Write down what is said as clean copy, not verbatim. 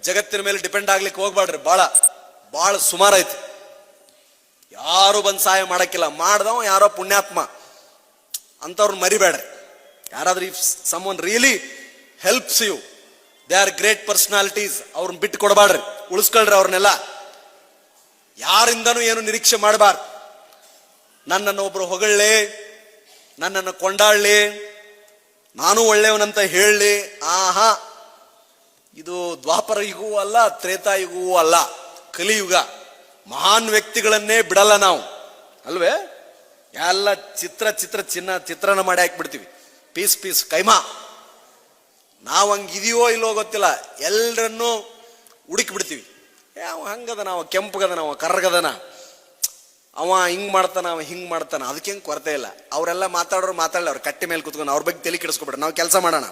ಜಗತ್ತಿನ ಮೇಲೆ ಡಿಪೆಂಡ್ ಆಗ್ಲಿಕ್ಕೆ ಹೋಗ್ಬೇಡ್ರಿ. ಭಾಳ ಭಾಳ ಸುಮಾರು ಐತಿ. ಯಾರು ಬಂದು ಸಹಾಯ ಮಾಡಕ್ಕಿಲ್ಲ. ಮಾಡ್ದವ ಯಾರೋ ಪುಣ್ಯಾತ್ಮ ಅಂತವ್ರನ್ನ ಮರಿಬೇಡ್ರಿ. ಯಾರಾದ್ರೂ if someone really helps you, they are great personalities, ಅವ್ರನ್ನ ಬಿಟ್ಟು ಕೊಡಬಾಡ್ರಿ, ಉಳಿಸ್ಕೊಳ್ರಿ ಅವ್ರನ್ನೆಲ್ಲ. ಯಾರಿಂದನೂ ಏನು ನಿರೀಕ್ಷೆ ಮಾಡಬಾರ್ದು. ನನ್ನನ್ನು ಒಬ್ರು ಹೊಗಳ್ಳಿ, ನನ್ನನ್ನು ಕೊಂಡಾಳ್ಳಿ, ನಾನು ಒಳ್ಳೆಯವನಂತ ಹೇಳಲಿ, ಆಹಾ, ಇದು ದ್ವಾಪರ ಯುಗವೂ ಅಲ್ಲ, ತ್ರೇತಾಯುಗವೂ ಅಲ್ಲ, ಕಲಿಯುಗ. ಮಹಾನ್ ವ್ಯಕ್ತಿಗಳನ್ನೇ ಬಿಡಲ್ಲ ನಾವು, ಅಲ್ವೇ? ಎಲ್ಲ ಚಿತ್ರನ ಮಾಡಿ ಹಾಕ್ಬಿಡ್ತೀವಿ. Piece piece keema. ನಾವು ಹಂಗಿದೆಯೋ ಇಲ್ಲೋ ಗೊತ್ತಿಲ್ಲ, ಎಲ್ಲರನ್ನೂ ಹುಡುಕಿ ಬಿಡ್ತೀವಿ. ಅವ ಹಂಗದನ, ಅವ ಕೆಂಪಗದನ, ಅವ ಕರ್ರಗದನ, ಅವ ಹಿಂಗ್ ಮಾಡ್ತಾನ, ಅವ ಹಿಂಗ್ ಮಾಡ್ತಾನ, ಅದಕ್ಕೆ ಹೆಂಗೆ ಕೊರತೆ ಇಲ್ಲ. ಅವರೆಲ್ಲ ಮಾತಾಡೋರು ಮಾತಾಡಲಿ, ಅವ್ರು ಕಟ್ಟಿ ಮೇಲೆ ಕುತ್ಕೊಂಡು ಅವ್ರ ಬಗ್ಗೆ ತಲೆ ಕೆಡಿಸ್ಕೊಬಿಡ್ರಿ. ನಾವು ಕೆಲಸ ಮಾಡೋಣ.